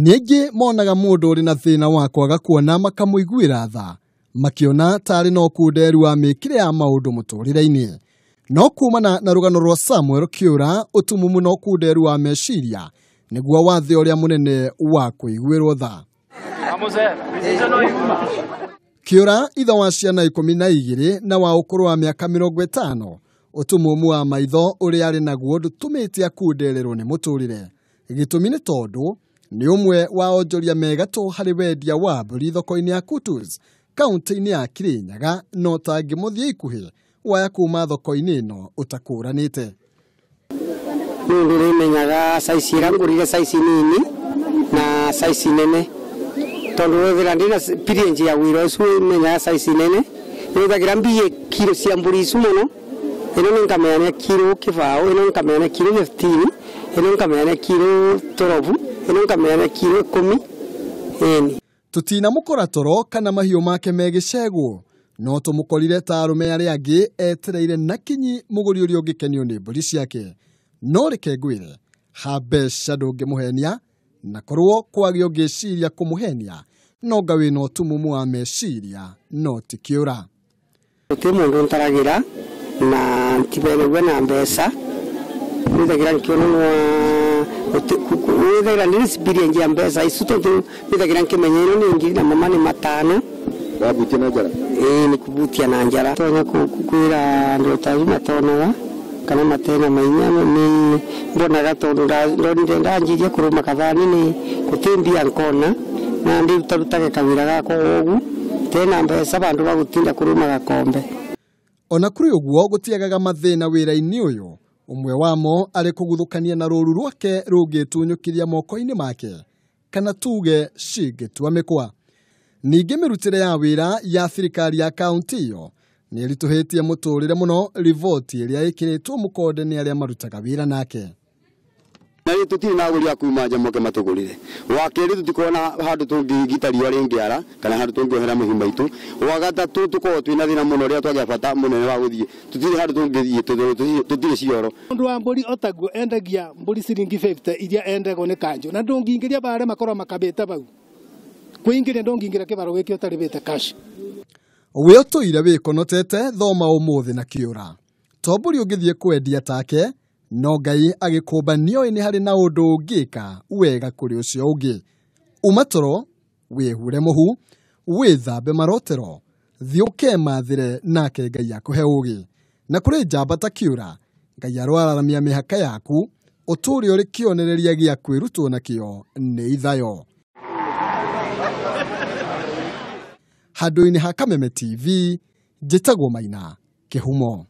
Ningĩ monaga mũndũ ũrĩ na thĩna wa kwaga kuona makamũiguĩra tha, makiona tarĩ no kunderu wa mĩkĩre ya maũndũ mũtũrĩre-inĩ. No kuumana na rũgano rwa Samuel Kiura ũtumumu no kunderu wa meciria nĩguo wathe ũrĩa mũnene wa kũiguĩrwo tha. Kiura ithe wa ciana 12 na wa ukuru wa miaka 50, ũtumumu wa maitho ũrĩa arĩ naguo ndũtũmĩte akundererwo nĩ mũtũrĩre. Gĩtũmi nĩ tondũ nĩ ũmwe wa onjoria megatũ harĩ wendia wa mbũri thoko-ini ya Kutus, kaunti-ini ya Kirinyaga, no tangĩmũthia ikuhĩ waya kuuma thoko-ini ĩno ũtakũranĩte. Nĩ ũrĩmenyaga saizi ĩrĩa ngũrire saizi nini na saizi nene. Tondũ wethera ndina pirenji ya wĩra ũcio menyaga saizi nene. Nĩũthagira mbia kilo cia mbũri icio mũno. Ĩno nĩ nkamenya kilo kĩbaũ, ĩno nkamenya kilo 15, ĩno nkamenya kilo 12, ĩno nkamenya kilo 10. Tutina mũkora toro kana mahiu make megĩcegwo, no tũmũkorire ta arũme arĩa angĩ etereire na kinyi mũgũri ũrĩa ũngĩkenio nĩ mbũri ciake. No reke ngwĩre, ha mbeca ndũngĩmũhenia, na korwo kwagĩa ũngĩciria kũmũhenia, no nga wĩna ũtumumu wa meciria, no ti Kiura. Gũtirĩ mũndũ ntaragĩra na ntiberegwe na mbeca. Nĩthagira nkĩona nĩthagira ndĩ experience ya mbeca icio tondũ nĩthagira nkĩmenya ĩno nĩ ngiri na mama nĩ matano. Wabutia na njara? Nĩ kubutia na njara. Tonya kwĩra andũ atarĩ matonaga kana matena mainya nĩ mbonaga tondũ ndanjirie kũrũma kathani nĩ gũtĩmbia nkona na ndĩ rutarutage kawĩra gakwa ũguo tena mbeca bandũ bagũtinda kũrũma gakombe. Ona kũrĩ ũguo gũtiagaga mathĩna wĩra-inĩ ũyũ, ũmwe wamo arĩ kũguthũkania na rũru rwake rũngĩtunyũkĩria moko-inĩ make kana tuge cingĩtua mĩkwa. Ningĩ mĩrutĩre ya wĩra ya thirikari ya kaunti ĩyo nĩ ĩritũhĩtie mũtũrĩre mũno, riboti ĩrĩa ĩkĩrĩtwo mũkonde nĩ arĩa marutaga wĩra nake. Na rĩ tũtirĩ na agũri a kuuma nja moke matũgũrire. Wa kerĩ tũtikorwo na handũ tũngĩgita riũa rĩngĩara kana handũ tũngĩohera mahiũ maitũ. Wa gatatũ tũkorwo twĩna thĩna mũno rĩrĩa twagĩa bata mũnene wa gũthiĩ. Tũtirĩ handũ tũngĩthiĩ, tũtirĩ cioro. Mũndũ wa mbũri otaguo endagia mbũri ciringi 50 iria endagwo nĩ kanjũ, na ndũngĩingĩria bare makorwo makabĩte bau. Kwĩingĩria ndũngĩingĩria kĩbaro gĩkĩ ũtarĩbĩte cash. We ũtũire wĩkonotete thoma ũmũthĩ na Kiura. To mbũri ũngĩthiĩ kwendia take, no Ngai agĩkũmba nĩoĩ harĩ na ũndũ ũngĩka wega kũrĩ ũcio ũngĩ. Uma toro, wĩhure mũhu, wĩthambe marotero, thiĩ ũkemathĩre nake Ngai akũhe ũgĩ. Na kũrĩ njamba ta Kiura, Ngai arwararamia mĩhaka yaku, ũtũũre ũrĩ kĩonereria gĩa kwĩrutwo nakĩo nĩ ithayo. Handũ-inĩ ha Kameme TV, njĩtagwo Maina Kĩhumo.